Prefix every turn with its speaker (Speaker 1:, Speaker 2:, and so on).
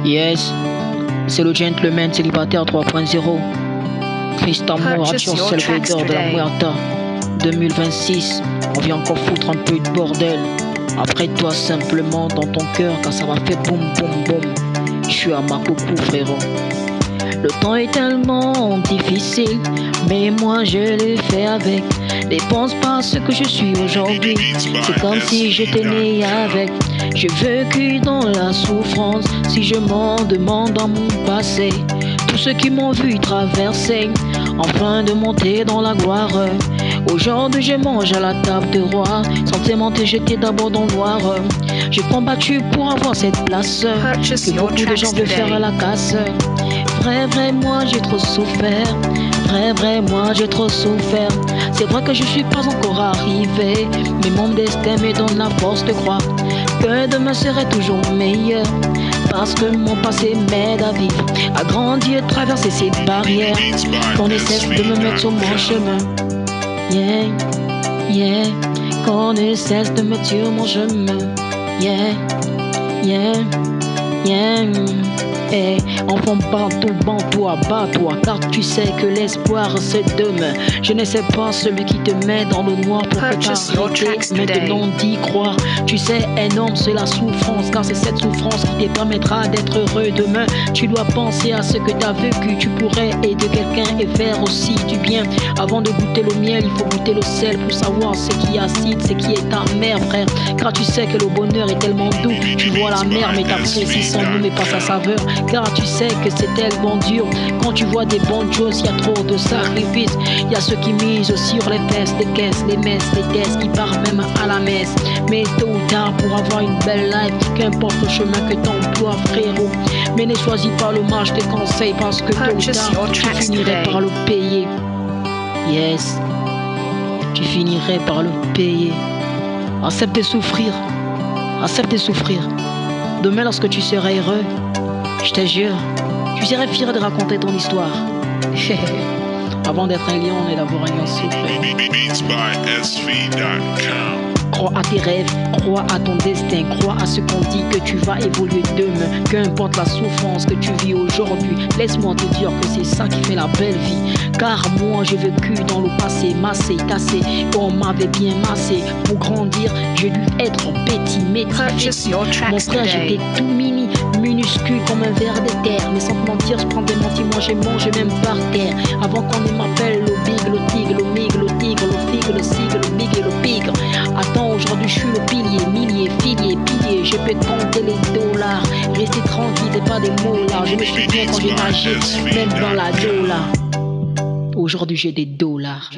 Speaker 1: Yes, c'est le gentleman célibataire 3.0. Christ amour, Action Salvador de la Muerta 2026. On vient encore foutre un peu de bordel. Après toi simplement dans ton cœur, car ça va faire boum boum boum. Je suis à ma coucou frérot. Le temps est tellement difficile, mais moi je l'ai fait avec. Ne pense pas ce que je suis aujourd'hui, c'est comme si j'étais né avec. J'ai vécu dans la souffrance, si je m'en demande dans mon passé. Tous ceux qui m'ont vu traverser, enfin de monter dans la gloire. Aujourd'hui je mange à la table de roi, sans témenter j'étais d'abord dans le noir. J'ai combattu pour avoir cette place, que beaucoup de gens veulent faire à la casse. Vrai, moi j'ai trop souffert. Vrai, moi j'ai trop souffert. C'est vrai que je suis pas encore arrivé, mais mon destin me donne la force de croire que demain serait toujours meilleur. Parce que mon passé m'aide à vivre, à grandir, traverser ces barrières. Qu'on ne cesse de me mettre sur mon chemin. Yeah, qu'on ne cesse de me mettre sur mon chemin. Yeah. Hey, enfant, bats-toi, car tu sais que l'espoir c'est demain. Je ne sais pas celui qui te met dans le noir pour t'arrêter maintenant d'y croire. Tu sais, un homme c'est la souffrance, car c'est cette souffrance qui te permettra d'être heureux demain. Tu dois penser à ce que tu as vécu, tu pourrais aider quelqu'un et faire aussi du bien. Avant de goûter le miel, il faut goûter le sel pour savoir ce qui est acide, ce qui est amer, frère. Car tu sais que le bonheur est tellement doux, tu vois la mer mais t'apprécies son goût mais pas sa saveur. Car tu sais que c'est tellement dur. Quand tu vois des bonnes choses, il y a trop de sacrifices. Il y a ceux qui misent sur les fesses, les caisses, les messes, les tests, qui partent même à la messe. Mais tôt ou tard, pour avoir une belle life, qu'importe le chemin que t'emploies, frérot. Mais ne choisis pas le mal, je te conseille, parce que tôt ou tard, tu finirais par le payer. Yes, tu finirais par le payer. Accepte de souffrir. Accepte de souffrir. Demain, lorsque tu seras heureux, je te jure, tu serais fier de raconter ton histoire. Avant d'être un lion et d'avoir un lion souffré. Crois à tes rêves, crois à ton destin, crois à ce qu'on dit que tu vas évoluer demain. Qu'importe la souffrance que tu vis aujourd'hui, laisse-moi te dire que c'est ça qui fait la belle vie. Car moi j'ai vécu dans le passé, massé, cassé, on m'avait bien massé. Pour grandir, j'ai dû être petit, métis. Mon frère, j'étais tout mini, minuscule comme un ver de terre. Mais sans te mentir, je prends des mentis, moi j'ai mangé même par terre. Avant qu'on ne m'appelle le big, le tigre, le mig, le tigre, le figue, le sigle, le big et le pigre. Attends, aujourd'hui je suis le pilier, millier, filier, pilier. Je peux compter les dollars. Restez tranquille, c'est pas des mots là. Je me souviens quand j'ai nagé, même dans la dollar. Aujourd'hui j'ai des dollars.